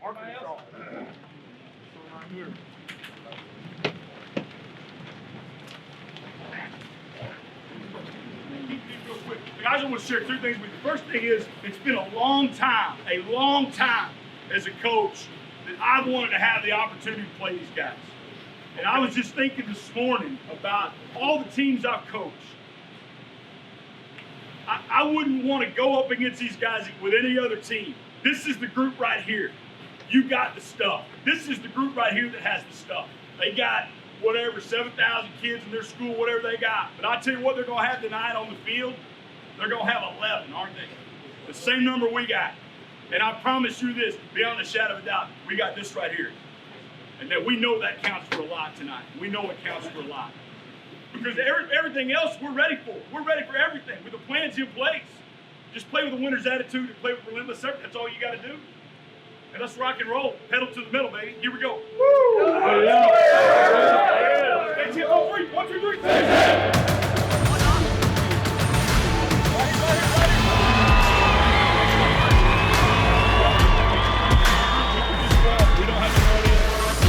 Guys, I want to share two things with you. First thing is, it's been a long time as a coach that I've wanted to have the opportunity to play these guys. And I was just thinking this morning about all the teams I've coached. I wouldn't want to go up against these guys with any other team. This is the group right here. You got the stuff. This is the group right here that has the stuff. They got whatever, 7,000 kids in their school, whatever they got. But I tell you what they're going to have tonight on the field. They're going to have 11, aren't they? The same number we got. And I promise you this, beyond a shadow of a doubt, we got this right here. And that we know that counts for a lot tonight. We know it counts for a lot. Because everything else we're ready for. We're ready for everything with the plans in place. Just play with a winner's attitude and play with relentless effort. That's all you got to do. And let's rock and roll. Pedal to the middle, baby. Here we go. Woo! Let's hit all three. 1, 2, 3.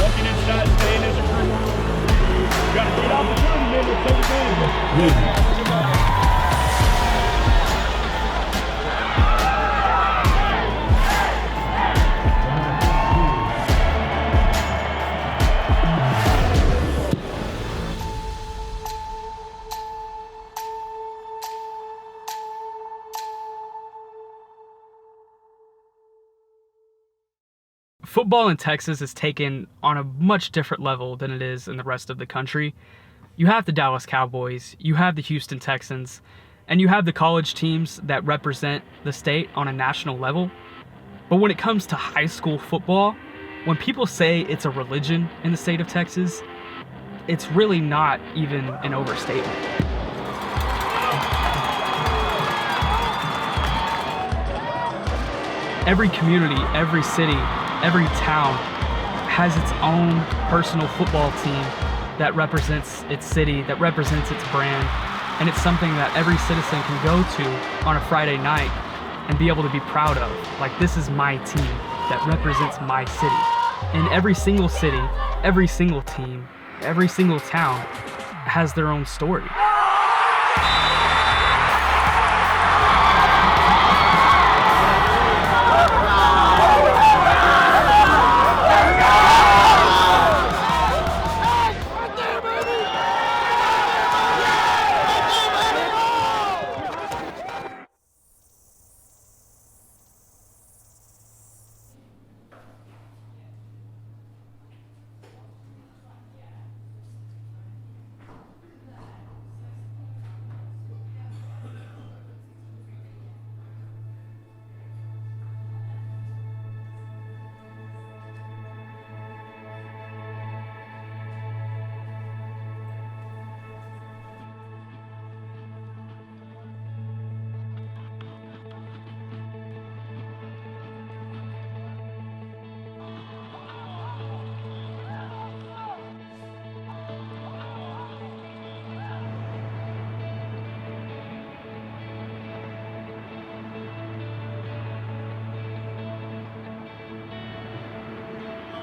Walking inside, staying as a group. You got to get opportunity, man, to take advantage. Football in Texas is taken on a much different level than it is in the rest of the country. You have the Dallas Cowboys, you have the Houston Texans, and you have the college teams that represent the state on a national level. But when it comes to high school football, when people say it's a religion in the state of Texas, it's really not even an overstatement. Every community, every city, every town has its own personal football team that represents its city, that represents its brand, and it's something that every citizen can go to on a Friday night and be able to be proud of. Like, this is my team that represents my city. And every single city, every single team, every single town has their own story.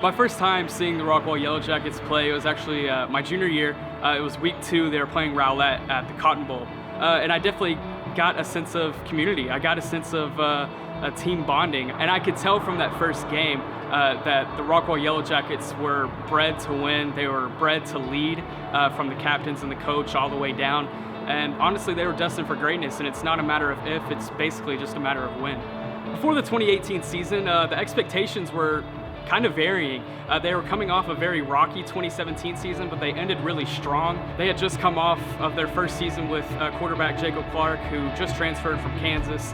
My first time seeing the Rockwall Yellowjackets play, it was actually my junior year. It was week 2, they were playing Rowlett at the Cotton Bowl. And I definitely got a sense of community. I got a sense of a team bonding. And I could tell from that first game that the Rockwall Yellowjackets were bred to win. They were bred to lead from the captains and the coach all the way down. And honestly, they were destined for greatness. And it's not a matter of if, it's basically just a matter of when. Before the 2018 season, the expectations were kind of varying. They were coming off a very rocky 2017 season, but they ended really strong. They had just come off of their first season with quarterback Jacob Clark, who just transferred from Kansas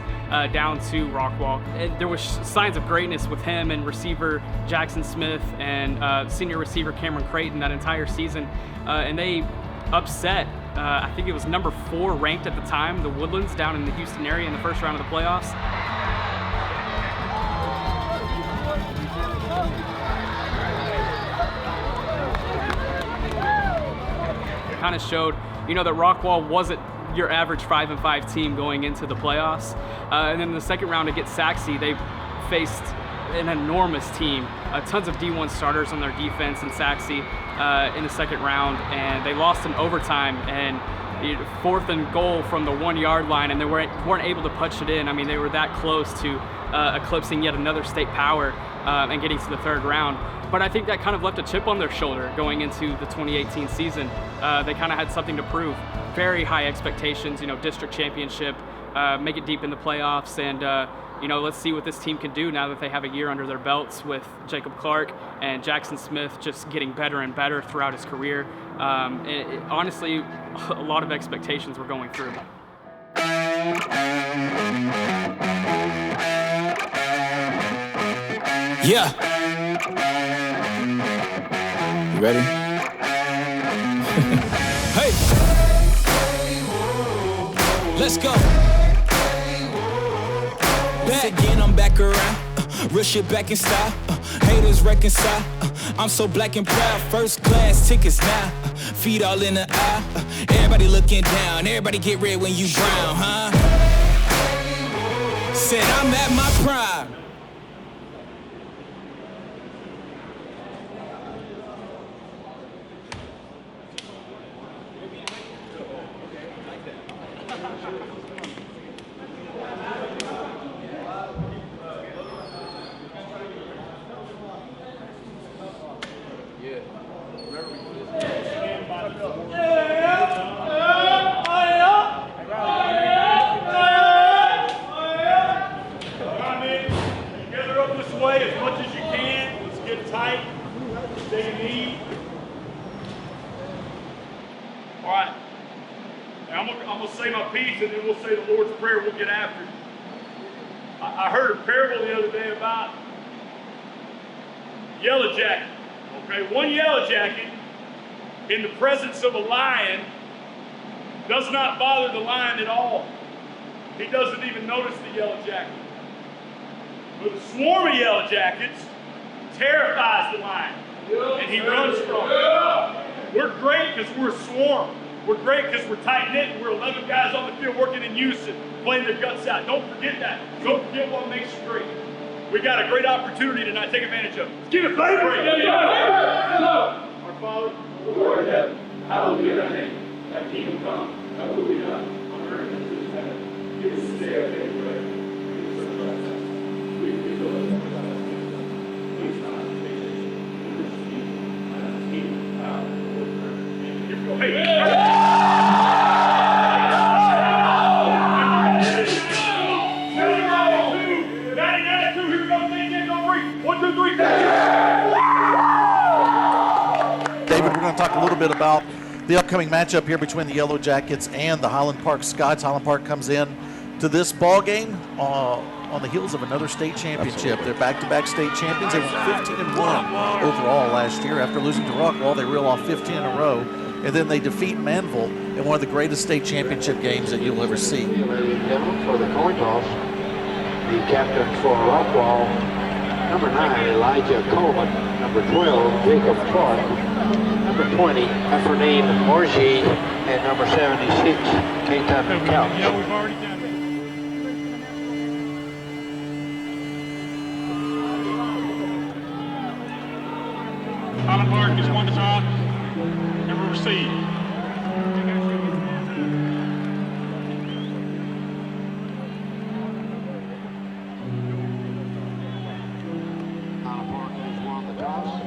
down to Rockwall. And there was signs of greatness with him and receiver Jackson Smith and senior receiver Cameron Creighton that entire season. And they upset, I think it was number 4 ranked at the time, the Woodlands down in the Houston area in the first round of the playoffs. Kind of showed, that Rockwall wasn't your average 5-5 team going into the playoffs. And then in the second round against Saxe, they faced an enormous team. Tons of D1 starters on their defense and Saxey in the second round, and they lost in overtime and 4th and goal from the 1 yard line, and they weren't able to punch it in. I mean, they were that close to eclipsing yet another state power and getting to the 3rd round. But I think that kind of left a chip on their shoulder going into the 2018 season. They kind of had something to prove. Very high expectations, district championship, make it deep in the playoffs, and let's see what this team can do now that they have a year under their belts with Jacob Clark and Jackson Smith just getting better and better throughout his career. Honestly, a lot of expectations were going through. Yeah. You ready? Hey. Let's go. Back again, I'm back around. Real shit back in style. Haters reconcile. I'm so black and proud. First class tickets now. Feet all in the eye. Everybody looking down. Everybody get red when you brown, huh? Said I'm at my prime. I heard a parable the other day about Yellowjacket. Okay, one Yellowjacket in the presence of a lion does not bother the lion at all. He doesn't even notice the Yellowjacket. But a swarm of Yellowjackets terrifies the lion, and he runs from it. We're great because we're a swarm. We're great because we're tight-knit and we're 11 guys on the field working in unison, playing their guts out. Don't forget that. Don't forget what makes you great. We got a great opportunity tonight. Take advantage of it. Let's give it back. Our Father, who art in heaven, hallowed be thy name. Thy kingdom come, thy will be done, on earth as it is in heaven. Give us this day our daily bread. Give us our trespasses. We forgive those who trespass against us. Lead us not into temptation, but deliver us from evil. For thine is the kingdom, the power, and the glory forever. Amen. Here we go. Hey. David, we're going to talk a little bit about the upcoming matchup here between the Yellowjackets and the Highland Park Scots. Highland Park comes in to this ball game on the heels of another state championship. They're back-to-back state champions. They went 15-1 overall last year. After losing to Rockwall, they reel off 15 in a row, and then they defeat Manville in one of the greatest state championship games that you'll ever see. Ladies and gentlemen, for the coin toss, the captain for Rockwall, number 9, Elijah Coleman, number 12, Jacob Clark, number 20, Ephraim Morgie, and number 76, Keaton Couch. Yeah, we've already done it. Highland Park is 1 to 0. Never received. Highland Park has won the toss.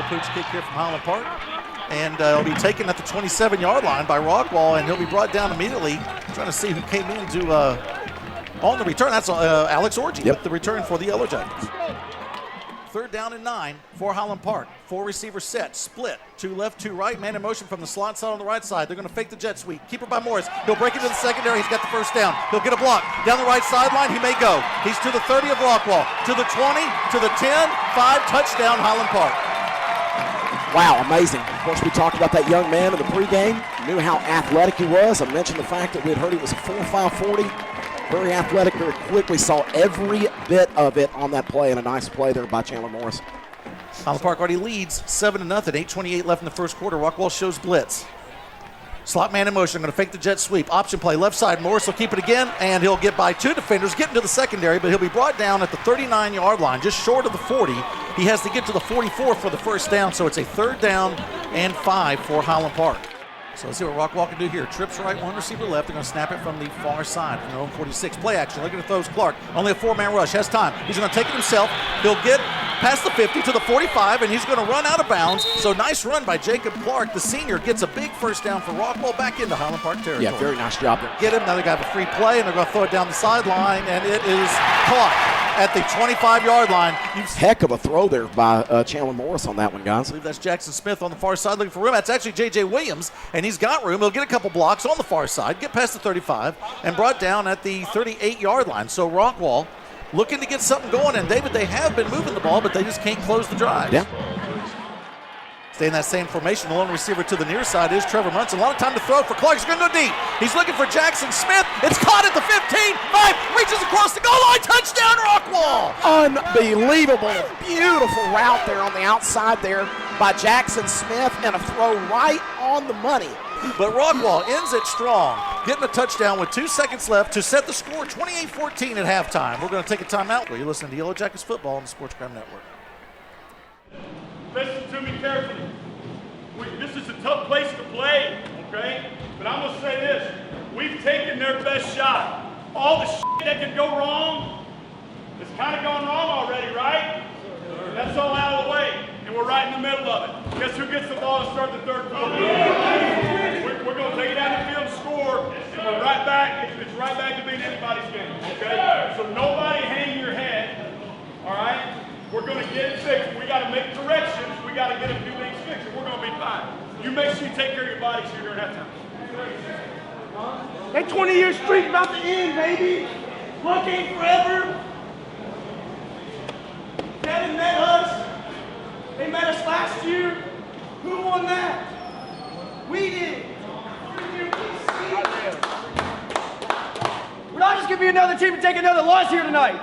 Pooch kick here from Highland Park, and it'll be taken at the 27-yard line by Rockwall, and he'll be brought down immediately. Trying to see who came in to on the return. That's Alex Orgy with the return for the Yellowjackets. 3rd down and 9 for Highland Park. 4 receivers set, split, 2 left, 2 right. Man in motion from the slot side on the right side. They're going to fake the jet sweep. Keeper by Morris. He'll break into the secondary. He's got the first down. He'll get a block. Down the right sideline, he may go. He's to the 30 of Rockwall, to the 20, to the 10, 5, touchdown Highland Park. Wow, amazing. Of course, we talked about that young man in the pregame, knew how athletic he was. I mentioned the fact that we had heard he was a 4.5 40. Very athletic, very quick. We saw every bit of it on that play, and a nice play there by Chandler Morris. Highland Park already leads 7-0, 8:28 left in the first quarter. Rockwall shows blitz. Slot man in motion, going to fake the jet sweep. Option play, left side. Morris will keep it again, and he'll get by 2 defenders, get into the secondary, but he'll be brought down at the 39-yard line, just short of the 40. He has to get to the 44 for the first down, so it's a 3rd down and 5 for Highland Park. So let's see what Rockwall can do here. Trips right, 1 receiver left. They're going to snap it from the far side from their own 46. Play action. Looking at throws Clark. Only a 4-man rush. Has time. He's going to take it himself. He'll get past the 50 to the 45, and he's going to run out of bounds. So nice run by Jacob Clark. The senior gets a big first down for Rockwall back into Highland Park territory. Yeah, very nice job there. Get him. Now they got a free play, and they're going to throw it down the sideline, and it is caught at the 25-yard line. Heck of a throw there by Chandler Morris on that one, guys. I believe that's Jackson Smith on the far side looking for room. That's actually J.J. Williams, and he's got room. He'll get a couple blocks on the far side, get past the 35, and brought down at the 38-yard line. So Rockwall looking to get something going, and David, they have been moving the ball, but they just can't close the drive. Yeah. Stay in that same formation. The lone receiver to the near side is Trevor Munson. A lot of time to throw for Clark. He's going to go deep. He's looking for Jackson Smith. It's caught at the 15. 5 reaches across the goal line. Touchdown, Rockwall. Unbelievable. Beautiful route there on the outside there by Jackson Smith, and a throw right on the money. But Rockwall ends it strong, getting a touchdown with 2 seconds left to set the score 28-14 at halftime. We're going to take a timeout. You're listening to Yellowjackets football on the Sports Crime Network. Listen to me carefully. This is a tough place to play, okay? But I'm going to say this. We've taken their best shot. All the shit that could go wrong has kind of gone wrong already, right? That's all out of the way, and we're right in the middle of it. Guess who gets the ball and start the 3rd quarter? We're going to take it out of the field and score, and we're right back. It's right back to being anybody's game, okay? So nobody hang your head, all right? We're going to get it fixed. We got to make corrections. We got to get a few things fixed, and we're going to be fine. You make sure you take care of your bodies here during halftime. That 20-year streak about to end, baby. Luck ain't forever. Devin met us. They met us last year. Who won that? We did. We're not just going to be another team and take another loss here tonight.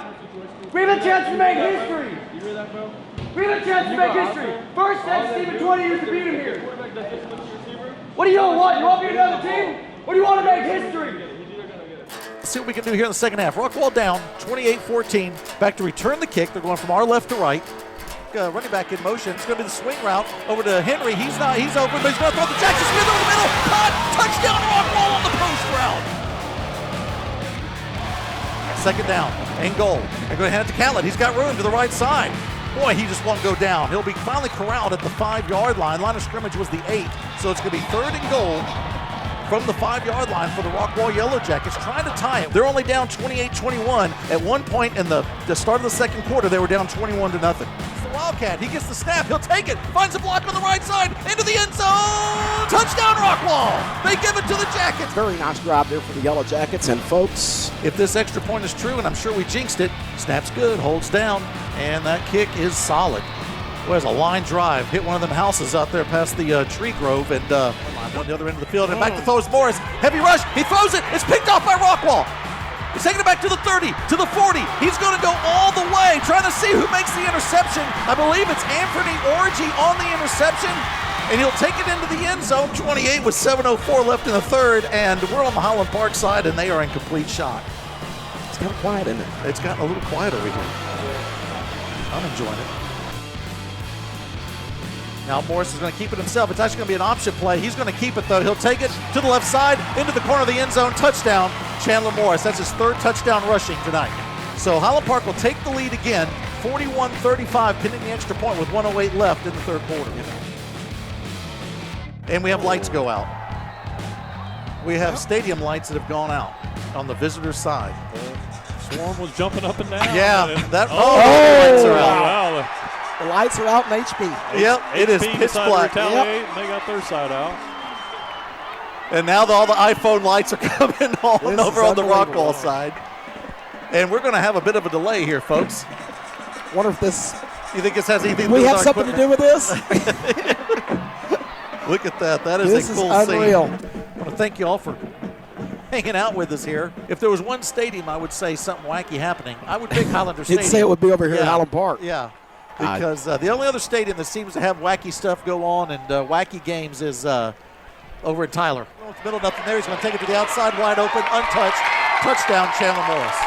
We have a chance to make history. You hear that, bro? We have a chance to make history. First next team in 20 years to beat him here. What do you want? You want to be another team? Or do you want to make history? Let's see what we can do here in the second half. Rockwall down 28-14. Back to return the kick. They're going from our left to right. Running back in motion. It's going to be the swing route over to Henry. He's open, but he's going to throw the Jackson Smith over the middle. Caught! Touchdown, Rockwall on the post route. Second down and goal. They're going to hand it to Catlett. He's got room to the right side. Boy, he just won't go down. He'll be finally corralled at the 5-yard line. Line of scrimmage was the 8, so it's going to be 3rd and goal from the 5-yard line for the Rockwall Yellowjackets, trying to tie it. They're only down 28-21. At one point in the start of the second quarter, they were down 21-0. It's the Wildcat. He gets the snap. He'll take it. Finds a block on the right side. Into the end zone. Touchdown, Rockwall. They give it to the Jackets. Very nice drive there for the Yellowjackets. And folks, if this extra point is true, and I'm sure we jinxed it, snap's good, holds down, and that kick is solid. Well, there's a line drive. Hit one of them houses out there past the tree grove, and on the other end of the field. And back to throws Morris. Heavy rush. He throws it. It's picked off by Rockwall. He's taking it back to the 30, to the 40. He's going to go all the way, trying to see who makes the interception. I believe it's Anthony Orgy on the interception, and he'll take it into the end zone. 28 with 7:04 left in the 3rd, and we're on the Highland Park side, and they are in complete shock. it's kind of quiet, isn't it? It's gotten a little quiet over here. I'm enjoying it. Now Morris is going to keep it himself. It's actually going to be an option play. He's going to keep it, though. He'll take it to the left side, into the corner of the end zone. Touchdown, Chandler Morris. That's his 3rd touchdown rushing tonight. So Highland Park will take the lead again, 41-35, pinning the extra point with 1:08 left in the 3rd quarter. And we have lights go out. We have stadium lights that have gone out on the visitor's side. Swarm was jumping up and down. Yeah, that. The lights are out. wow. The lights are out in HB. Yep, it is pitch black. To retaliate, and they got their side out. And now all the iPhone lights are coming on over on the Rockwall side. And we're going to have a bit of a delay here, folks. Wonder if this. You think this has anything to do We with have our something equipment? to do with this? Look at that. That is This a cool is unreal. scene. I want to thank you all for hanging out with us here. If there was one stadium I would say something wacky happening, I would pick Highlander Stadium. You'd say it would be over here at Highland Park. Yeah, because the only other stadium that seems to have wacky stuff go on and wacky games is over in Tyler. Well, it's middle, nothing there. He's going to take it to the outside, wide open, untouched. Touchdown, Chandler Morris.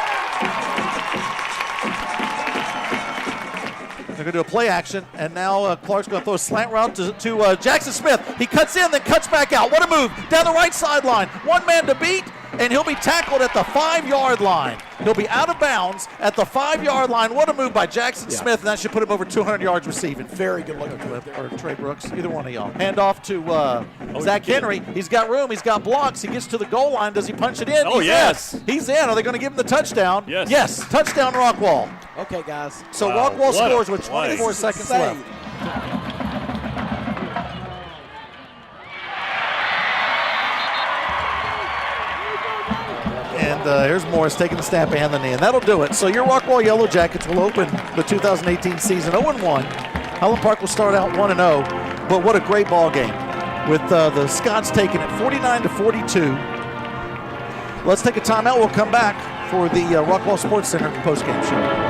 They're going to do a play action, and now Clark's going to throw a slant route to Jackson Smith. He cuts in, then cuts back out. What a move. Down the right sideline. One man to beat, and he'll be tackled at the 5-yard line. He'll be out of bounds at the 5-yard line. What a move by Jackson Smith, and that should put him over 200 yards receiving. Very good look or Trey Brooks, either one of y'all. Hand off to Zach Henry. He's got room. He's got blocks. He gets to the goal line. Does he punch it in? Oh, yes. He's in. Are they going to give him the touchdown? Yes. Yes. Touchdown, Rockwall. Okay, guys. So Wow. Rockwall What a scores with play. 24 seconds insane. left. And here's Morris taking the snap and the knee, and that'll do it. So your Rockwall Yellowjackets will open the 2018 season 0-1. Highland Park will start out 1-0, but what a great ball game with the Scots taking it 49-42. Let's take a timeout. We'll come back for the Rockwall Sports Center postgame show.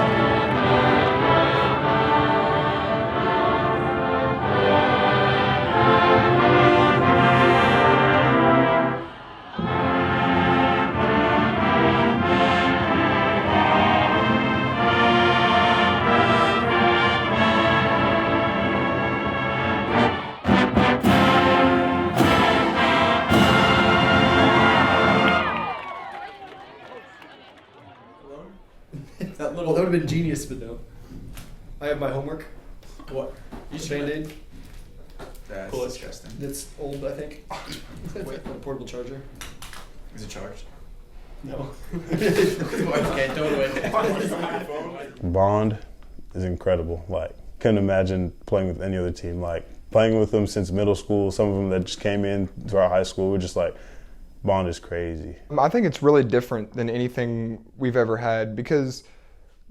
Well, that would have been genius, but no. I have my homework. What? Band-Aid. That's Pull it. disgusting. That's old, I think. Wait, a portable charger. Is it charged? No. Okay, totally. Bond is incredible. Like, couldn't imagine playing with any other team. Like, playing with them since middle school, some of them that just came in to our high school, we're just like, Bond is crazy. I think it's really different than anything we've ever had because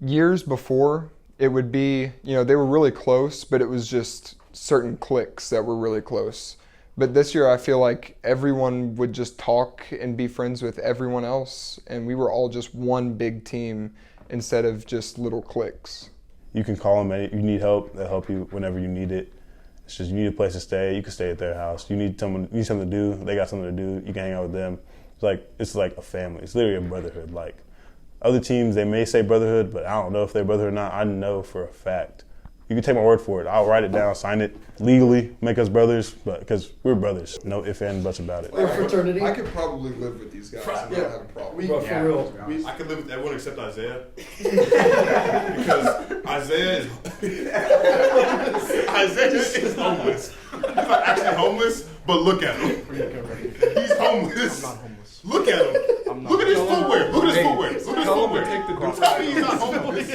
years before, it would be, they were really close, but it was just certain cliques that were really close. But this year, I feel like everyone would just talk and be friends with everyone else, and we were all just one big team instead of just little cliques. You can call them, you need help, they'll help you whenever you need it. It's just you need a place to stay, you can stay at their house. You need something to do, they got something to do, you can hang out with them. It's like a family. It's literally a brotherhood. Like, other teams, they may say brotherhood, but I don't know if they're brotherhood or not. I know for a fact. You can take my word for it. I'll write it down, sign it legally, make us brothers, but because we're brothers. No ifs, ands, buts about it. We're a fraternity. I could probably live with these guys and not have a problem. For real. I could live with everyone except Isaiah. Because Isaiah is homeless. He's not actually homeless, but look at him. He's homeless. I'm not homeless. Look at him. Look at his footwear. Look at his footwear. Look at his footwear. Take the Don't tell me he's not homeless.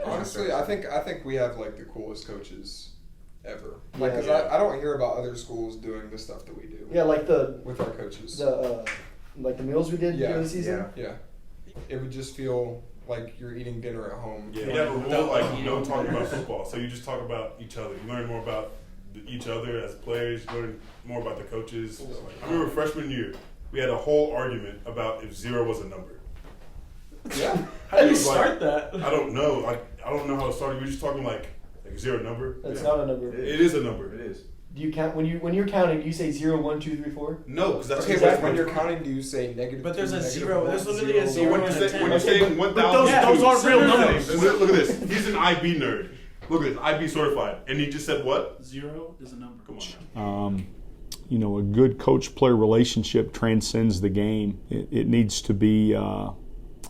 Honestly, I think we have like the coolest coaches ever. Like, because I don't hear about other schools doing the stuff that we do. Yeah, like with our coaches. Like the meals we did during the season. Yeah. It would just feel like you're eating dinner at home. Yeah, we have a rule like no talking about football. So you just talk about each other. You learn more about each other as players. You learn more about the coaches. I remember freshman year, we had a whole argument about if 0 was a number. Yeah. How do you start that? I don't know. I don't know how it started. We were just talking like 0 number. That's not a number. It is a number. It is. Do you count when you're counting? Do you say 0, 1, 2, 3, 4? No, because that's Okay, exactly but when you're counting, do you say negative? But there's a negative 0. one, There's literally a 0. When you're saying 1,000, those aren't real numbers. Look at this. He's an IB nerd. Look at this. IB certified, and he just said what? 0 is a number. Come on. A good coach-player relationship transcends the game. It needs to be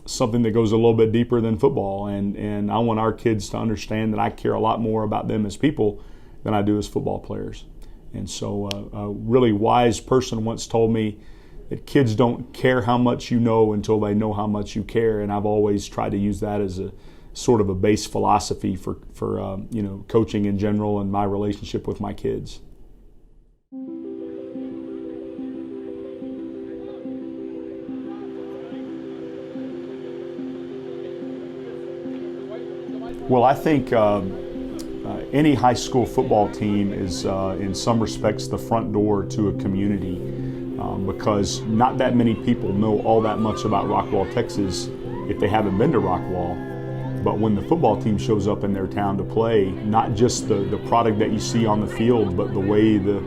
something that goes a little bit deeper than football, and I want our kids to understand that I care a lot more about them as people than I do as football players. And so a really wise person once told me that kids don't care how much you know until they know how much you care, and I've always tried to use that as a sort of a base philosophy for coaching in general and my relationship with my kids. Well, I think any high school football team is, in some respects, the front door to a community because not that many people know all that much about Rockwall, Texas if they haven't been to Rockwall. But when the football team shows up in their town to play, not just the product that you see on the field, but the way the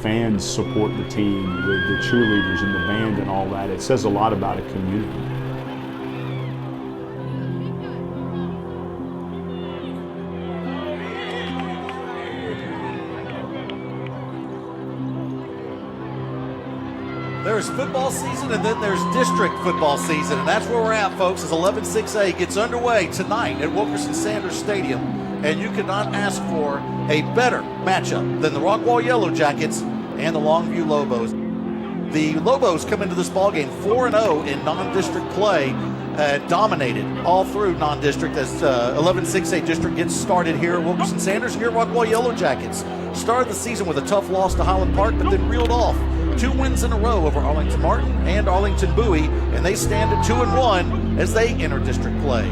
fans support the team, the cheerleaders and the band and all that, it says a lot about a community. There's football season and then there's district football season, and that's where we're at, folks, as 11-6A gets underway tonight at Wilkerson Sanders Stadium, and you could not ask for a better matchup than the Rockwall Yellowjackets and the Longview Lobos. The Lobos come into this ballgame 4-0 in non-district play, dominated all through non-district as 11-6A district gets started here at Wilkerson Sanders. Here at Rockwall Yellowjackets started the season with a tough loss to Highland Park, but then reeled off 2 wins in a row over Arlington Martin and Arlington Bowie, and they stand at 2-1 as they enter district play.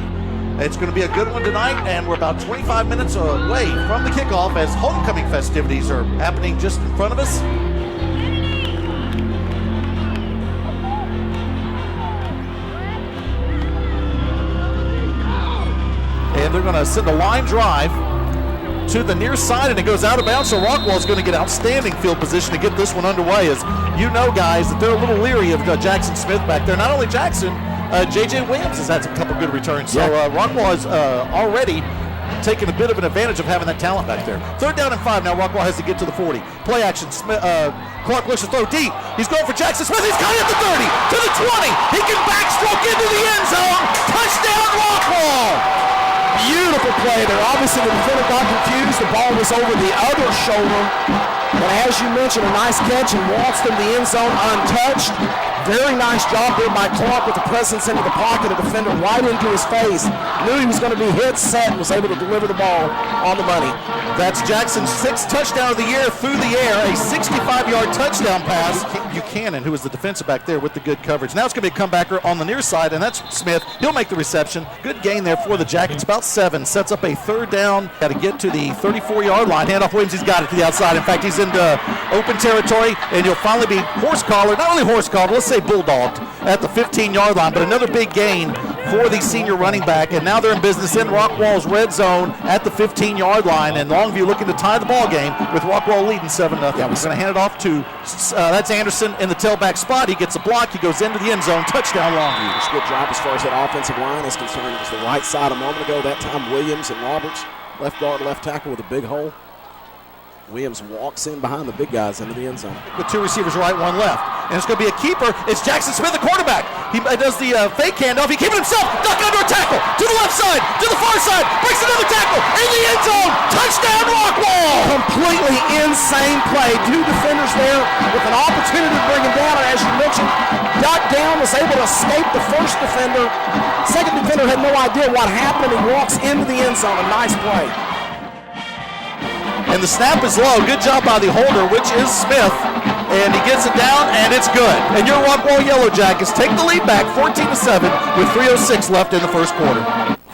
It's going to be a good one tonight, and we're about 25 minutes away from the kickoff as homecoming festivities are happening just in front of us. And they're going to send a line drive to the near side, and it goes out of bounds, so Rockwall is going to get outstanding field position to get this one underway. As you know, guys, that they're a little leery of Jackson Smith back there. Not only Jackson, J.J. Williams has had a couple good returns. So Rockwall has already taken a bit of an advantage of having that talent back there. 3rd down and 5 now. Rockwall has to get to the 40. Play action. Clark looks to throw deep. He's going for Jackson Smith. He's got it at the 30, to the 20. He can backstroke into the end zone. Touchdown, Rockwall. Beautiful play there. Obviously, the defender got confused. The ball was over the other shoulder. But as you mentioned, a nice catch and waltzed in the end zone untouched. Very nice job there by Clark with the presence into the pocket. A defender right into his face. Knew he was going to be hit, set, and was able to deliver the ball on the money. That's Jackson's 6th touchdown of the year through the air. A 65-yard touchdown pass. Buchanan, who was the defensive back there with the good coverage. Now it's going to be a comebacker on the near side, and that's Smith. He'll make the reception. Good gain there for the Jackets. About 7. Sets up a 3rd down. Got to get to the 34-yard line. Handoff Williams, he's got it to the outside. In fact, he's into open territory, and he'll finally be horse collared. Not only horse collared, let's say bulldogged at the 15-yard line, but another big gain for the senior running back. And now they're in business in Rockwall's red zone at the 15-yard line, and Longview looking to tie the ball game with Rockwall leading 7-0. Yeah, we're going to hand it off to that's Anderson in the tailback spot. He gets a block. He goes into the end zone. Touchdown, Longview. It's a good job as far as that offensive line is concerned. It was the right side a moment ago. That time Williams and Roberts, left guard, left tackle with a big hole. Williams walks in behind the big guys into the end zone. With 2 receivers right, 1 left. And it's going to be a keeper. It's Jackson Smith, the quarterback. He does the fake handoff. He keeps it himself. Duck under a tackle. To the left side. To the far side. Breaks another tackle. In the end zone. Touchdown, Rockwall. Completely insane play. 2 defenders there with an opportunity to bring him down. And as you mentioned, ducked down, was able to escape the first defender. Second defender had no idea what happened. He walks into the end zone. A nice play. And the snap is low. Good job by the holder, which is Smith. And he gets it down, and it's good. And your Rockwall Yellowjackets take the lead back 14-7 with 3:06 left in the first quarter.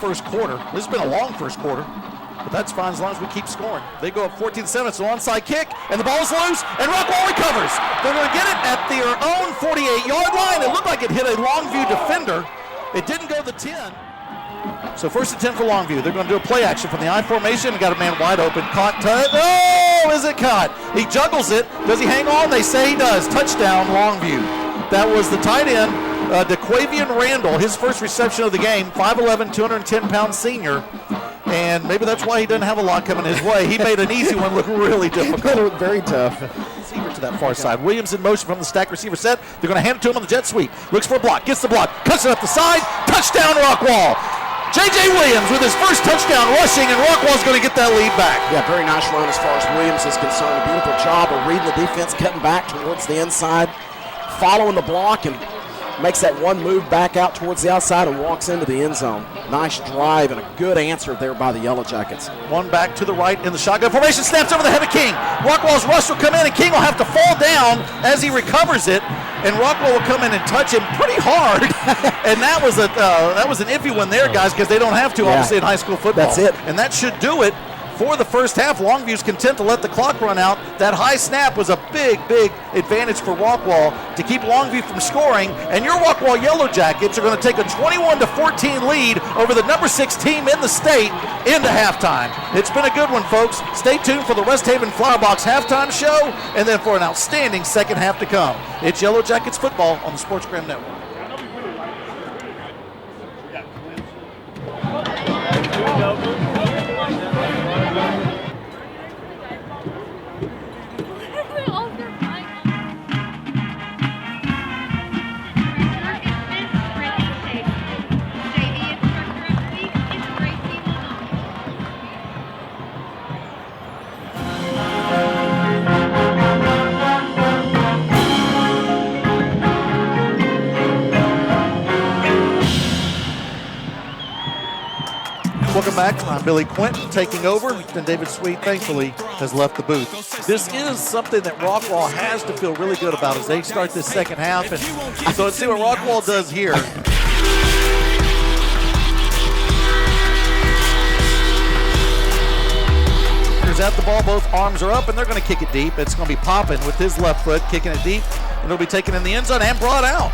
First quarter. This has been a long first quarter, but that's fine as long as we keep scoring. They go up 14-7. It's an onside kick, and the ball's loose, and Rockwall recovers. They're going to get it at their own 48-yard line. It looked like it hit a Longview defender. It didn't go the 10. So 1st and 10 for Longview. They're going to do a play action from the I formation. Got a man wide open. Caught. Oh, is it caught? He juggles it. Does he hang on? They say he does. Touchdown, Longview. That was the tight end, DeQuavian Randall, his first reception of the game. 5'11", 210-pound senior. And maybe that's why he doesn't have a lot coming his way. He made an easy one look really difficult. It looked very tough. Receiver to that far side. Williams in motion from the stack receiver set. They're going to hand it to him on the jet sweep. Looks for a block. Gets the block. Cuts it up the side. Touchdown, Rockwall. J.J. Williams with his first touchdown rushing, and Rockwall's going to get that lead back. Yeah, very nice run as far as Williams is concerned. A beautiful job of reading the defense, cutting back towards the inside, following the block, and makes that one move back out towards the outside and walks into the end zone. Nice drive and a good answer there by the Yellowjackets. One back to the right in the shotgun formation, snaps over the head of King. Rockwall's rush will come in, and King will have to fall down as he recovers it, and Rockwall will come in and touch him pretty hard. And that was an iffy one there, guys, because they don't have to, obviously, in high school football. That's it. And that should do it for the first half. Longview's content to let the clock run out. That high snap was a big, big advantage for Rockwall to keep Longview from scoring. And your Rockwall Yellowjackets are going to take a 21-14 lead over the number 6 team in the state into halftime. It's been a good one, folks. Stay tuned for the West Haven Flowerbox halftime show and then for an outstanding second half to come. It's Yellowjackets football on the SportsGram Network. Welcome back. I'm Billy Quinton taking over. And David Sweet, thankfully, has left the booth. This is something that Rockwall has to feel really good about as they start this second half. And so let's see what Rockwall does here. At the ball, both arms are up, and they're going to kick it deep. It's going to be popping with his left foot, kicking it deep, and it'll be taken in the end zone and brought out.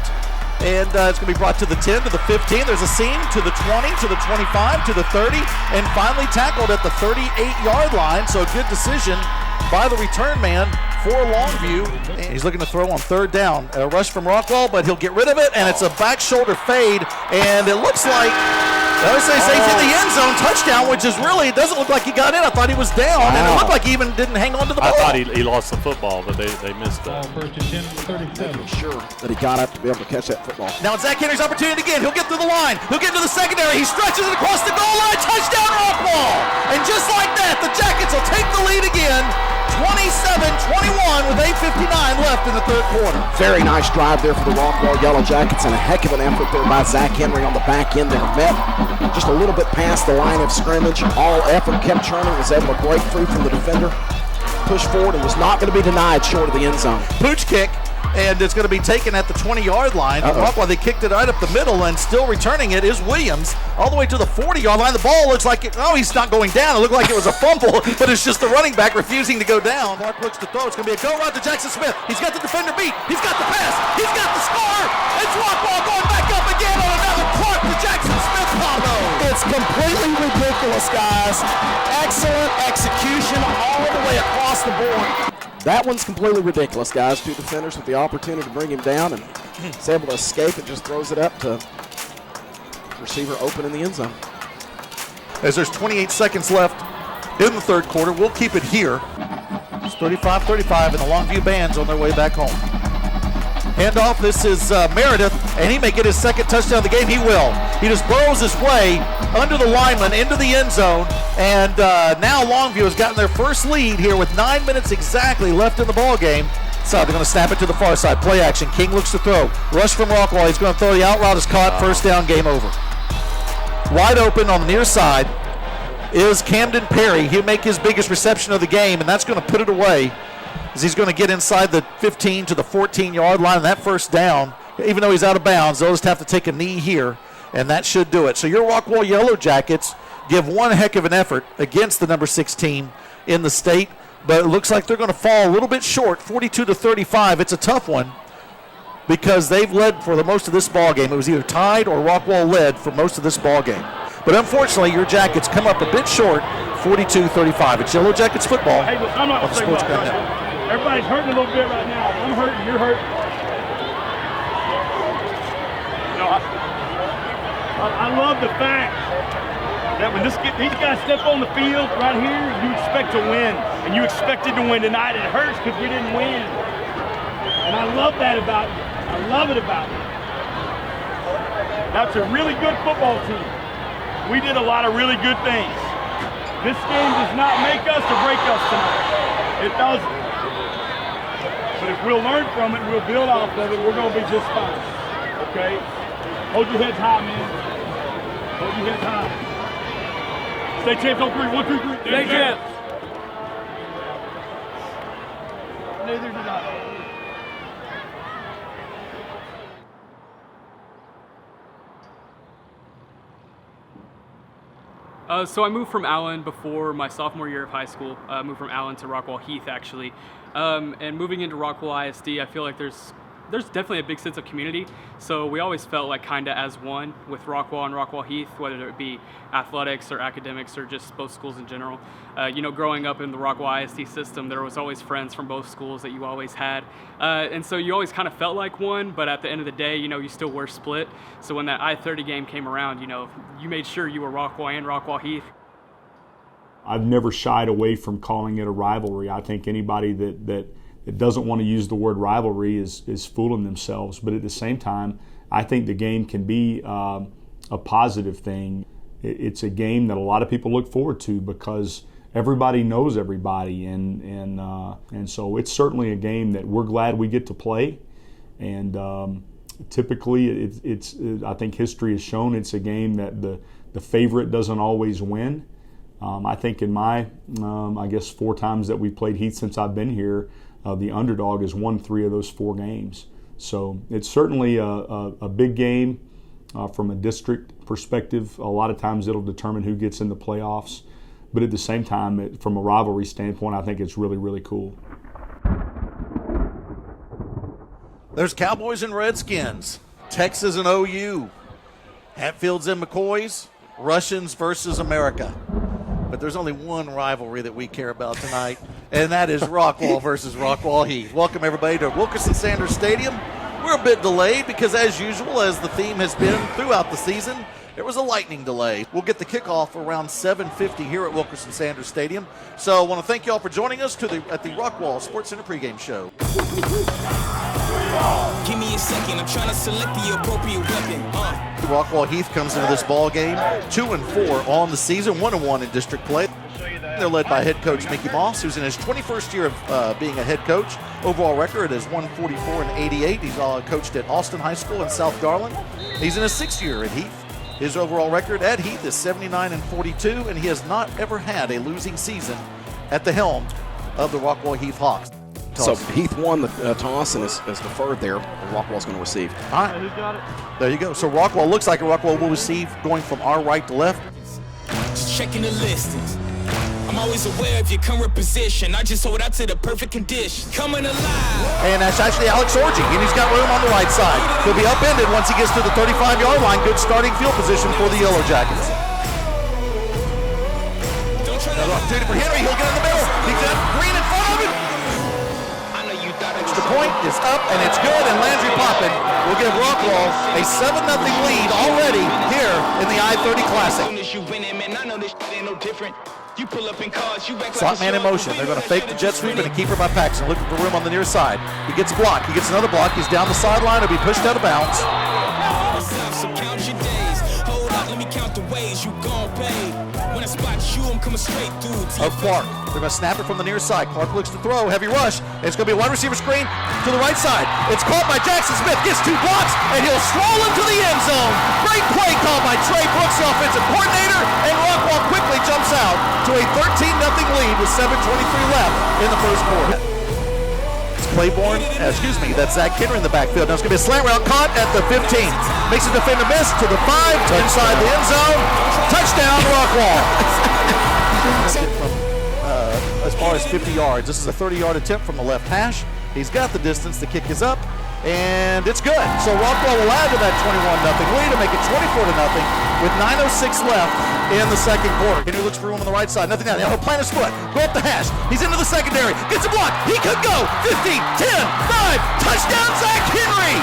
And it's going to be brought to the 10, to the 15. There's a seam to the 20, to the 25, to the 30, and finally tackled at the 38-yard line. So a good decision by the return man for Longview. And he's looking to throw on third down. A rush from Rockwall, but he'll get rid of it, and it's a back shoulder fade, and it looks like he's in the end zone, touchdown, which is really, it doesn't look like he got in. I thought he was down, and it looked like he even didn't hang on to the ball. I thought he lost the football, but they missed that. First and 10, 37. Sure that he got up to be able to catch that football. Now it's Zach Henry's opportunity again. He'll get through the line. He'll get into the secondary. He stretches it across the goal line. Touchdown, Rockwall! And just like that, the Jackets will take the lead again. 27-21 with 8:59 left in the third quarter. Very nice drive there for the Rockwall Yellowjackets, and a heck of an effort there by Zach Henry on the back end there. Met just a little bit past the line of scrimmage. All effort, kept churning, was able to break free from the defender, push forward, and was not going to be denied short of the end zone. Pooch kick, and it's going to be taken at the 20-yard line. Rockwall, they kicked it right up the middle, and still returning it is Williams all the way to the 40-yard line. The ball looks like he's not going down. It looked like it was a fumble, but it's just the running back refusing to go down. Clark looks to throw. It's going to be a go route to Jackson Smith. He's got the defender beat. He's got the pass. He's got the score. It's Rockwall going back up again on another Clark to Jackson Smith combo. It's completely ridiculous, guys. Excellent execution all the way across the board. That one's completely ridiculous, guys. Two defenders with the opportunity to bring him down, and he's able to escape and just throws it up to receiver open in the end zone. As there's 28 seconds left in the third quarter, we'll keep it here. It's 35-35, and the Longview band's on their way back home. Handoff, this is Meredith, and he may get his second touchdown of the game. He will. He just burrows his way under the lineman into the end zone, and now Longview has gotten their first lead here with 9 minutes exactly left in the ball game. So they're going to snap it to the far side. Play action. King looks to throw. Rush from Rockwall. He's going to throw. The out route is caught. First down, game over. Wide open on the near side is Camden Perry. He'll make his biggest reception of the game, and that's going to put it away as he's going to get inside the 15 to the 14-yard line. And that first down, even though he's out of bounds, they'll just have to take a knee here, and that should do it. So your Rockwall Yellowjackets give one heck of an effort against the number 6 team in the state, but it looks like they're going to fall a little bit short, 42-35. It's a tough one because they've led for the most of this ball game. It was either tied or Rockwall led for most of this ball game. But unfortunately, your Jackets come up a bit short, 42-35. It's Yellowjackets football. Hey, listen, I'm not on the SportsGram Network. Everybody's hurting a little bit right now. I'm hurting. You're hurting. No, I love the fact that when these guys step on the field right here, you expect to win, and you expected to win tonight. It hurts because we didn't win, and I love that about you. I love it about you. That's a really good football team. We did a lot of really good things. This game does not make us or break us tonight. It doesn't. But if we'll learn from it, we'll build off of it, we're going to be just fine. Okay? Hold your heads high, man. Hold your heads high. Stay champs on 3. 1, 2, 3. Stay champs. Neither did I. So I moved from Allen before my sophomore year of high school. I moved from Allen to Rockwall Heath, actually. And moving into Rockwall ISD, I feel like there's definitely a big sense of community. So we always felt like kind of as one with Rockwall and Rockwall Heath, whether it be athletics or academics or just both schools in general. Growing up in the Rockwall ISD system, there was always friends from both schools that you always had. And so you always kind of felt like one, but at the end of the day, you still were split. So when that I-30 game came around, you made sure you were Rockwall and Rockwall Heath. I've never shied away from calling it a rivalry. I think anybody that doesn't want to use the word rivalry is fooling themselves. But at the same time, I think the game can be a positive thing. It's a game that a lot of people look forward to because everybody knows everybody, and so it's certainly a game that we're glad we get to play. And typically, it's I think history has shown it's a game that the favorite doesn't always win. I think in my, I guess 4 times that we played Heath since I've been here, the underdog has won 3 of those 4 games. So it's certainly a big game from a district perspective. A lot of times it'll determine who gets in the playoffs. But at the same time, from a rivalry standpoint, I think it's really, really cool. There's Cowboys and Redskins, Texas and OU, Hatfields and McCoys, Russians versus America. But there's only one rivalry that we care about tonight, and that is Rockwall versus Rockwall Heath. Welcome, everybody, to Wilkerson Sanders Stadium. We're a bit delayed because, as usual, as the theme has been throughout the season, there was a lightning delay. We'll get the kickoff around 7:50 here at Wilkerson Sanders Stadium. So I want to thank you all for joining us at the Rockwall Sports Center pregame show. Give me a second, I'm trying to select the appropriate weapon. Rockwall Heath comes into this ball game 2-4 on the season, 1-1 in district play. They're led by head coach Mickey Moss, who's in his 21st year of being a head coach. Overall record is 144-88. He's coached at Austin High School in South Garland. He's in his 6th year at Heath. His overall record at Heath is 79-42, and he has not ever had a losing season at the helm of the Rockwall Heath Hawks. So Heath won the toss and is deferred there. Rockwall's going to receive. All right. Who got it? There you go. So Rockwall looks like Rockwall will receive going from our right to left. Just checking the listings. I'm always aware of your current position. I just hold out to the perfect condition. Coming alive. And that's actually Alex Orgy, and he's got room on the right side. He'll be upended once he gets to the 35-yard line. Good starting field position for the Yellowjackets. Another opportunity for Henry. He'll get in the middle. He's got Green in front of him. The point is up, and it's good, and Landry Poppin will give Rockwall a 7-0 lead already here in the I-30 Classic. Slot man in motion. They're going to fake the jet sweep and a keeper by Paxton, looking for room on the near side. He gets a block. He gets another block. He's down the sideline. He'll be pushed out of bounds. Of Clark. They're going to snap it from the near side. Clark looks to throw. Heavy rush. It's going to be a wide receiver screen to the right side. It's caught by Jackson Smith. Gets 2 blocks, and he'll stroll into the end zone. Great play called by Trey Brooks, the offensive coordinator, and Rockwall quickly jumps out to a 13-0 lead with 7:23 left in the first quarter. Claiborne, that's Zach Henry in the backfield. Now it's going to be a slant route caught at the 15. Makes the defender miss to the 5, inside the end zone. Touchdown, Rockwall. As far as 50 yards. This is a 30-yard attempt from the left hash. He's got the distance. The kick is up, and it's good. So Rockwall will add to that 21-0 lead to make it 24-0 with 9:06 left in the second quarter. Henry looks for room on the right side. Nothing down. He'll plant his foot. Go up the hash. He's into the secondary. Gets a block. He could go. 15, 10, 5. Touchdown, Zach Henry.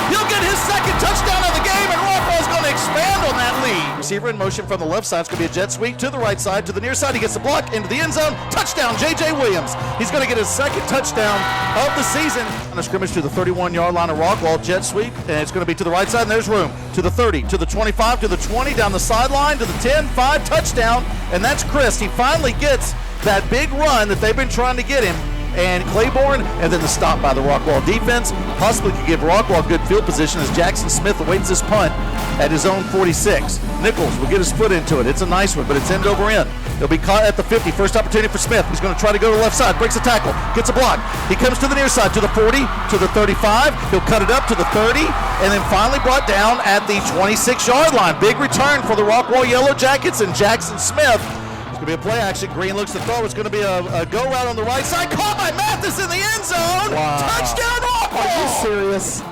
He'll get his second touchdown of the game, and Rockwall's going to expand on that lead. Receiver in motion from the left side. It's going to be a jet sweep to the right side, to the near side. He gets the block into the end zone. Touchdown, J.J. Williams. He's going to get his second touchdown of the season. On a scrimmage to the 31-yard line of Rockwall, jet sweep, and it's going to be to the right side, and there's room. To the 30, to the 25, to the 20, down the sideline, to the 10, 5, touchdown, and that's Chris. He finally gets that big run that they've been trying to get him. And Claiborne, and then the stop by the Rockwall defense, possibly could give Rockwall good field position as Jackson Smith awaits this punt at his own 46. Nichols will get his foot into it. It's a nice one, but it's end over end. He'll be caught at the 50. First opportunity for Smith. He's going to try to go to the left side. Breaks a tackle. Gets a block. He comes to the near side to the 40, to the 35. He'll cut it up to the 30, and then finally brought down at the 26-yard line. Big return for the Rockwall Yellowjackets and Jackson Smith. It's going to be a play action. Green looks to throw. It's going to be a go route on the right side. Caught by Mathis in the end zone. Wow. Touchdown Rockwall. Are you serious?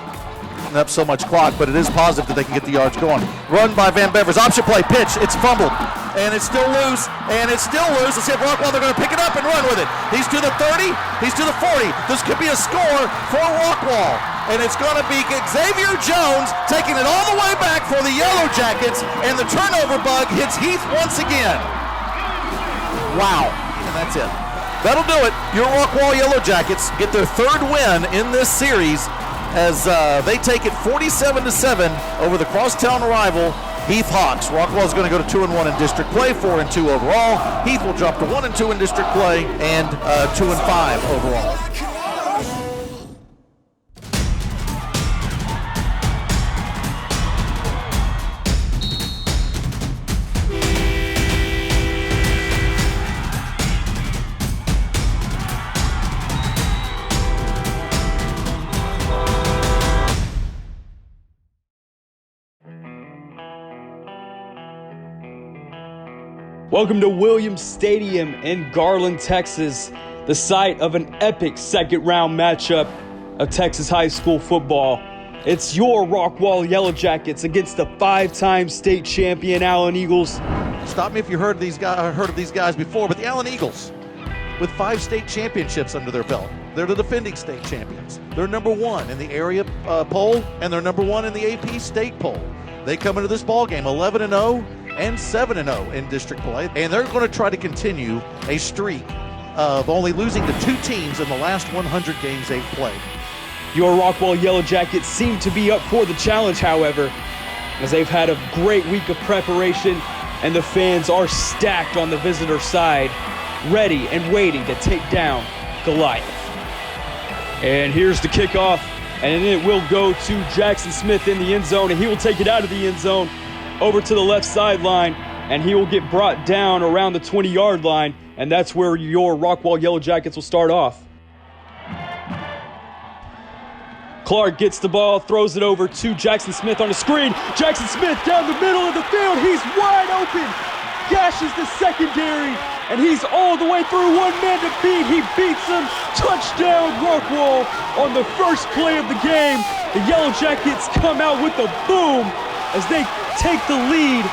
Up so much clock, but it is positive that they can get the yards going. Run by Van Bevers. Option play. Pitch. It's fumbled. And it's still loose. And it's still loose. Let's see if Rockwall, they're going to pick it up and run with it. He's to the 30. He's to the 40. This could be a score for Rockwall. And it's going to be Xavier Jones taking it all the way back for the Yellowjackets. And the turnover bug hits Heath once again. Wow. And that's it. That'll do it. Your Rockwall Yellowjackets get their third win in this series as they take it 47-7 over the crosstown rival Heath Hawks. Rockwall is going to go to 2-1 in district play, 4-2 overall. Heath will drop to 1-2 in district play and 2-5 overall. Welcome to Williams Stadium in Garland, Texas, the site of an epic second-round matchup of Texas high school football. It's your Rockwall Yellowjackets against the 5-time state champion Allen Eagles. Stop me if you heard of these guys before, but the Allen Eagles, with 5 state championships under their belt. They're the defending state champions. They're number 1 in the area poll, and they're number 1 in the AP state poll. They come into this ball game 11-0 and 7-0 in district play, and they're going to try to continue a streak of only losing to 2 teams in the last 100 games they've played. Your Rockwall Yellowjackets seem to be up for the challenge, however, as they've had a great week of preparation, and the fans are stacked on the visitor side, ready and waiting to take down Goliath. And here's the kickoff, and it will go to Jackson Smith in the end zone, and he will take it out of the end zone over to the left sideline, and he will get brought down around the 20-yard line, and that's where your Rockwall Yellowjackets will start off. Clark gets the ball, throws it over to Jackson Smith on a screen. Jackson Smith down the middle of the field. He's wide open. Gashes the secondary, and he's all the way through. One man to beat. He beats him. Touchdown Rockwall on the first play of the game. The Yellowjackets come out with a boom as they take the lead.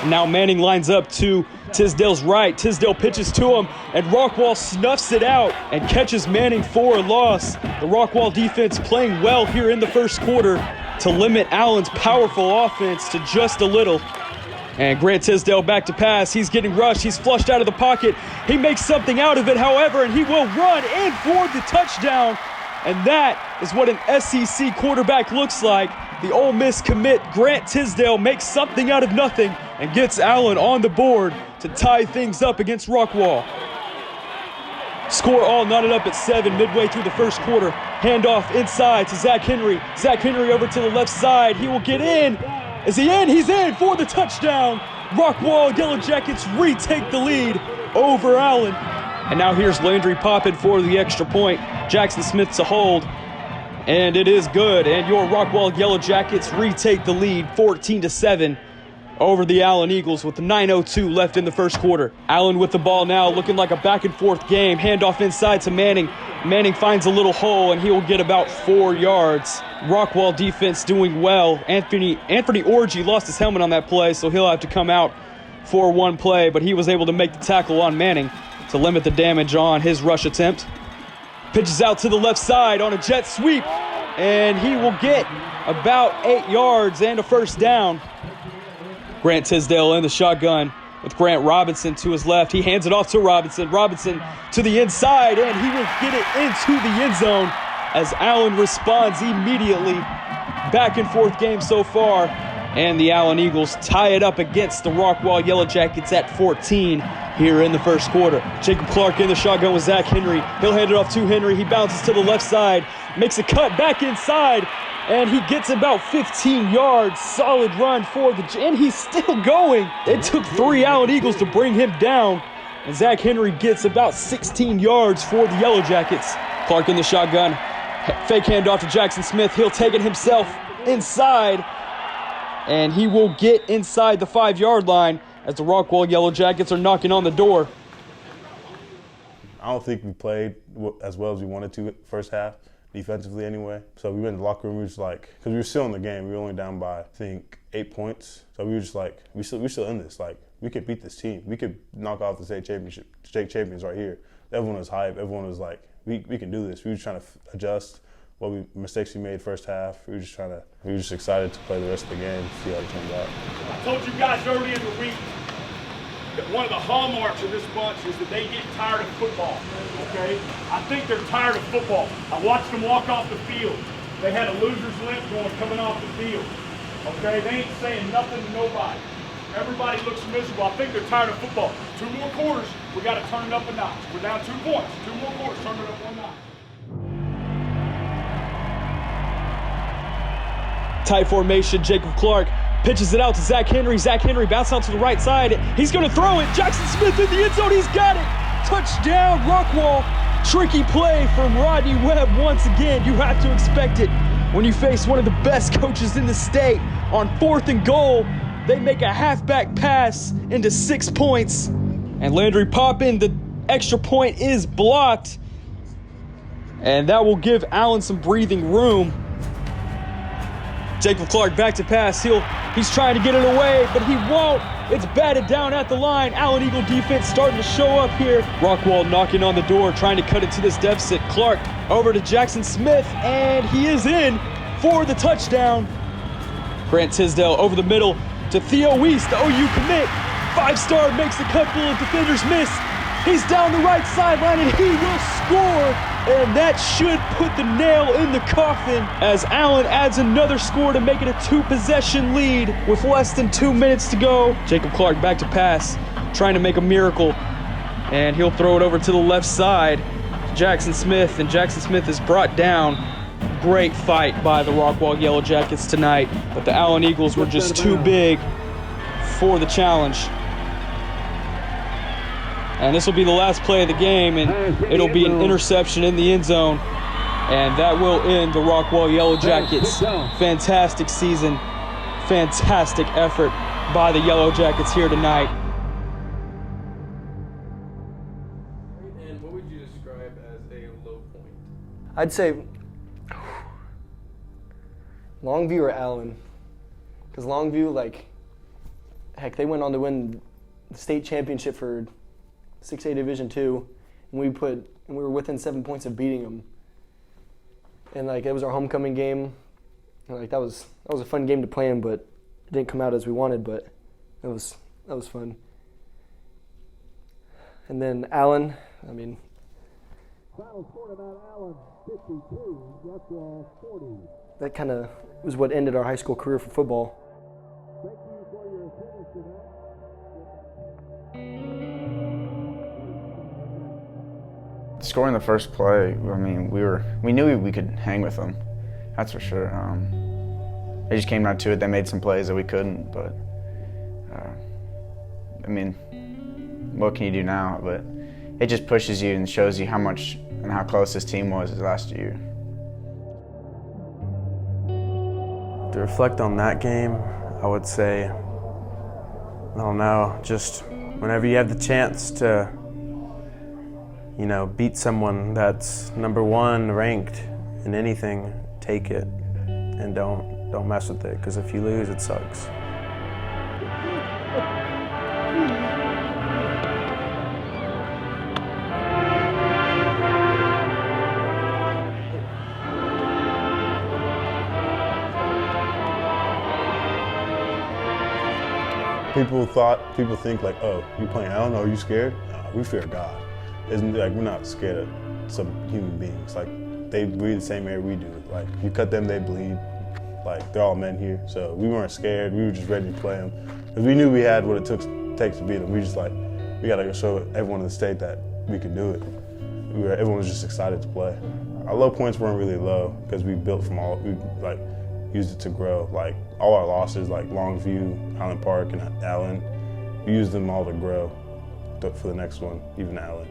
Now Manning lines up to Tisdale's right. Tisdale pitches to him, and Rockwall snuffs it out and catches Manning for a loss. The Rockwall defense playing well here in the first quarter to limit Allen's powerful offense to just a little. And Grant Tisdale back to pass. He's getting rushed. He's flushed out of the pocket. He makes something out of it, however, and he will run in for the touchdown. And that is what an SEC quarterback looks like. The Ole Miss commit Grant Tisdale makes something out of nothing and gets Allen on the board to tie things up against Rockwall. Score all knotted up at 7 midway through the first quarter. Handoff inside to Zach Henry. Zach Henry over to the left side. He will get in. Is he in? He's in for the touchdown. Rockwall Yellowjackets retake the lead over Allen. And now here's Landry popping for the extra point. Jackson Smith to hold. And it is good. And your Rockwall Yellowjackets retake the lead 14-7 over the Allen Eagles with 9:02 left in the first quarter. Allen with the ball now, looking like a back and forth game. Handoff inside to Manning. Manning finds a little hole, and he will get about 4 yards. Rockwall defense doing well. Anthony Orgy lost his helmet on that play, so he'll have to come out for one play, but he was able to make the tackle on Manning to limit the damage on his rush attempt. Pitches out to the left side on a jet sweep, and he will get about 8 yards and a first down. Grant Tisdale in the shotgun with Grant Robinson to his left. He hands it off to Robinson. Robinson to the inside, and he will get it into the end zone as Allen responds immediately. Back and forth game so far, and the Allen Eagles tie it up against the Rockwall Yellowjackets at 14 here in the first quarter. Jacob Clark in the shotgun with Zach Henry. He'll hand it off to Henry. He bounces to the left side, makes a cut back inside, and he gets about 15 yards. Solid run for and he's still going. It took 3 Allen Eagles to bring him down, and Zach Henry gets about 16 yards for the Yellowjackets. Clark in the shotgun. Fake handoff to Jackson Smith. He'll take it himself inside, and he will get inside the 5-yard line as the Rockwall Yellowjackets are knocking on the door. I don't think we played as well as we wanted to first half, defensively anyway. So we went in the locker room, we were just like, because we were still in the game, we were only down by, I think, 8 points. So we were just like, we're still in this. Like, we could beat this team. We could knock off the state champions right here. Everyone was hype. Everyone was like, we can do this. We were trying to adjust mistakes we made first half. We were just excited to play the rest of the game, see how it turned out. I told you guys early in the week that one of the hallmarks of this bunch is that they get tired of football, okay? I think they're tired of football. I watched them walk off the field. They had a loser's limp coming off the field, okay? They ain't saying nothing to nobody. Everybody looks miserable. I think they're tired of football. 2 more quarters, we got to turn it up a notch. We're down 2 points. 2 more quarters, turn it up 1 notch. Tight formation, Jacob Clark pitches it out to Zach Henry. Zach Henry bounces out to the right side. He's going to throw it. Jackson Smith in the end zone. He's got it. Touchdown, Rockwall. Tricky play from Rodney Webb once again. You have to expect it when you face one of the best coaches in the state. On 4th and goal, they make a halfback pass into 6 points. And Landry Poppin, the extra point is blocked. And that will give Allen some breathing room. Jacob Clark back to pass. He's trying to get it away, but he won't. It's batted down at the line. Allen Eagle defense starting to show up here. Rockwall knocking on the door, trying to cut it to this deficit. Clark over to Jackson Smith, and he is in for the touchdown. Grant Tisdale over the middle to Theo Weiss, the OU commit. 5-star makes a couple of defenders miss. He's down the right sideline, and he will score. And that should put the nail in the coffin as Allen adds another score to make it a 2-possession lead with less than 2 minutes to go. Jacob Clark back to pass, trying to make a miracle. And he'll throw it over to the left side to Jackson Smith, and Jackson Smith is brought down. Great fight by the Rockwall Yellowjackets tonight, but the Allen Eagles were just too big for the challenge. And this will be the last play of the game, and it'll be an interception in the end zone. And that will end the Rockwall Yellowjackets. Fantastic season, fantastic effort by the Yellowjackets here tonight. And what would you describe as a low point? I'd say Longview or Allen. Because Longview, heck, they went on to win the state championship for 6A Division II, and we were within 7 points of beating them. And it was our homecoming game. And that was a fun game to play in, but it didn't come out as we wanted. But that was fun. And then Allen, Final score about Allen, 52, Rockwall 40. that kind of was what ended our high school career for football. Thank you for your attendance tonight. Scoring the first play, we knew we could hang with them, that's for sure. They just came down to it. They made some plays that we couldn't, but what can you do now? But it just pushes you and shows you how much and how close this team was last year. To reflect on that game, I would say, I don't know, just whenever you have the chance to beat someone that's #1 ranked in anything, take it and don't mess with it, because if you lose, it sucks. People think oh, you playing Allen? Oh, you scared? Nah, we fear God. We're not scared of some human beings. They breathe the same air we do. You cut them, they bleed. They're all men here. So we weren't scared. We were just ready to play them. Because we knew we had what it takes to beat them. We got to show everyone in the state that we could do it. Everyone was just excited to play. Our low points weren't really low because we built from used it to grow. Like all our losses, like Longview, Highland Park, and Allen, we used them all to grow for the next one, even Allen.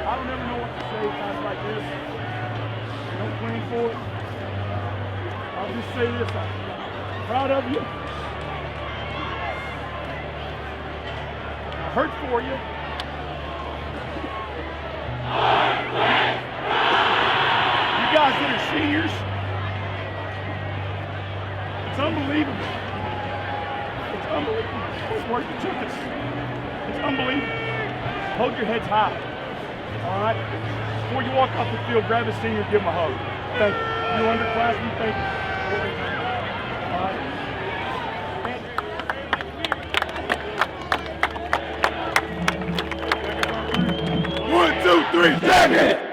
I don't ever know what to say times like this. Don't plan for it. I'll just say this, I'm proud of you. I hurt for you. You guys that are seniors, it's unbelievable. It's unbelievable. What work it took us. It's unbelievable. Hold your heads high. All right? Before you walk off the field, grab a senior, give him a hug. Thank you. You underclassmen, thank you. All right. 1, 2, 3, Jacket!